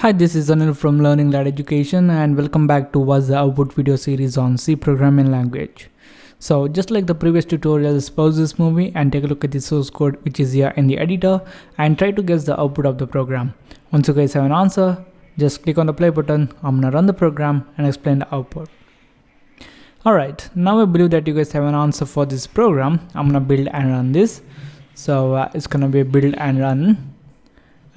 Hi, this is Anil from Learning Led Education and welcome back to What's the Output video series on C programming language. So just like the previous tutorial, let's pause this movie and take a look at the source code which is here in the editor and try to guess the output of the program. Once you guys have an answer, just click on the play button. I'm gonna run the program and explain the output. Alright, now I believe that you guys have an answer for this program. I'm gonna build and run this. So it's gonna be build and run.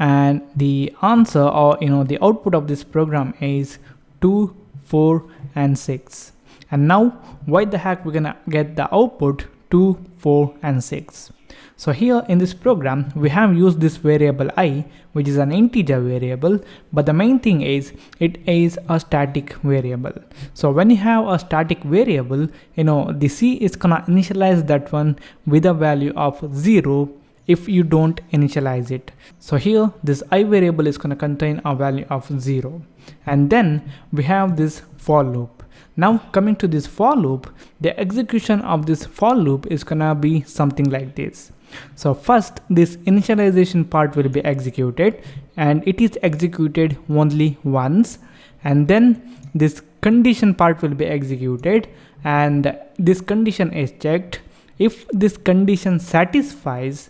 And the answer, or the output of this program is 2, 4 and 6. And now why the heck we're gonna get the output 2, 4 and 6? So here in this program we have used this variable I, which is an integer variable, but the main thing is it is a static variable. So when you have a static variable, the C is gonna initialize that one with a value of 0 if you don't initialize it. So here this I variable is going to contain a value of 0, and then we have this for loop. Now coming to this for loop, the execution of this for loop is going to be something like this. So first this initialization part will be executed, and it is executed only once, and then this condition part will be executed and this condition is checked. If this condition satisfies,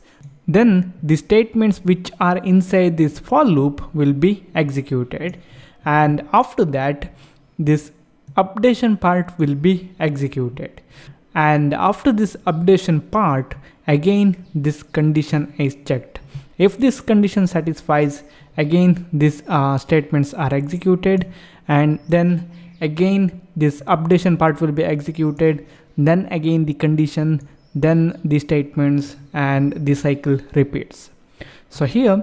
then the statements which are inside this for loop will be executed, and after that this updation part will be executed, and after this updation part again this condition is checked. If this condition satisfies, again these statements are executed, and then again this updation part will be executed, then again the condition, then the statements, and the cycle repeats. So here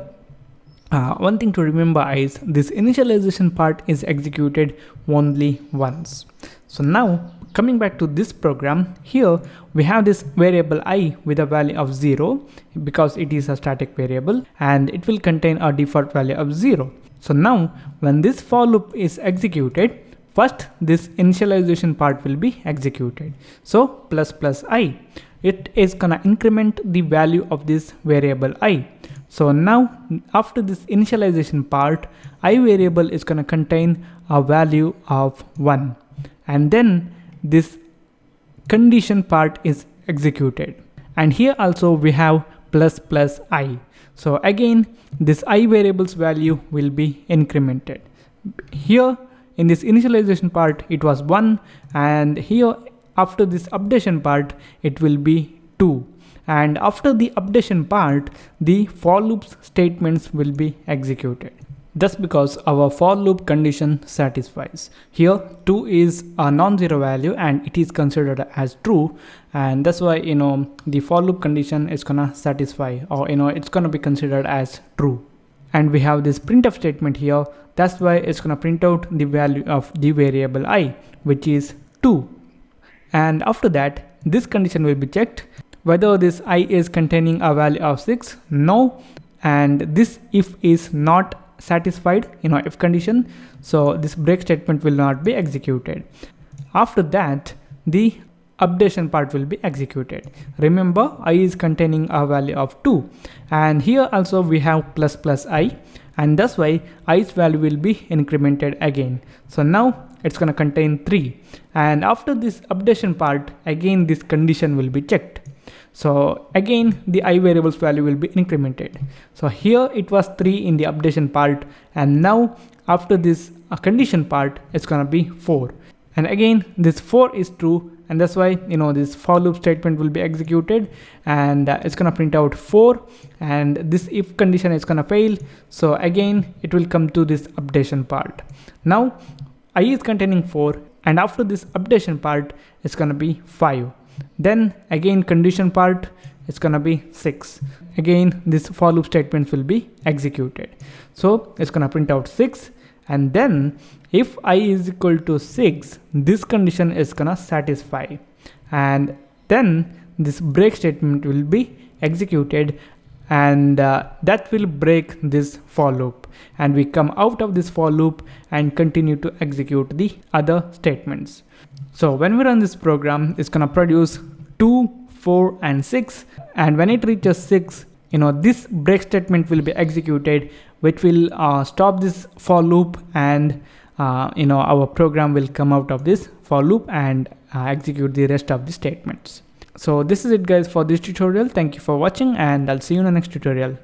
one thing to remember is this initialization part is executed only once. So now coming back to this program, here we have this variable I with a value of 0 because it is a static variable and it will contain a default value of 0. So now when this for loop is executed, first this initialization part will be executed. So plus I, it is gonna increment the value of this variable I. So now after this initialization part, I variable is gonna contain a value of 1, and then this condition part is executed, and here also we have plus I. So again this I variable's value will be incremented. Here in this initialization part it was 1, and here after this updation part it will be 2, and after the updation part the for loops statements will be executed. That's because our for loop condition satisfies. Here 2 is a non-zero value and it is considered as true, and that's why the for loop condition is gonna satisfy, or it's gonna be considered as true. And we have this printf statement here, that's why it's gonna print out the value of the variable I, which is 2. And after that this condition will be checked whether this I is containing a value of 6, no, and this if is not satisfied, if condition, so this break statement will not be executed. After that the updation part will be executed. Remember I is containing a value of 2, and here also we have plus I, and that's why I's value will be incremented again. So now it's going to contain 3, and after this updation part again this condition will be checked. So again the I variable's value will be incremented. So here it was 3 in the updation part, and now after this condition part it's going to be 4, and again this 4 is true, and that's why this for loop statement will be executed, and it's going to print out 4, and this if condition is going to fail, so again it will come to this updation part. Now I is containing 4, and after this updation part it's going to be 5, then again condition part it's going to be 6, again this for loop statement will be executed. So it's going to print out 6, and then if I is equal to 6, this condition is gonna satisfy, and then this break statement will be executed, and that will break this for loop, and we come out of this for loop and continue to execute the other statements. So when we run this program, it's gonna produce 2, 4 and 6, and when it reaches 6, this break statement will be executed which will stop this for loop, and our program will come out of this for loop and execute the rest of the statements. So this is it guys for this tutorial. Thank you for watching, and I'll see you in the next tutorial.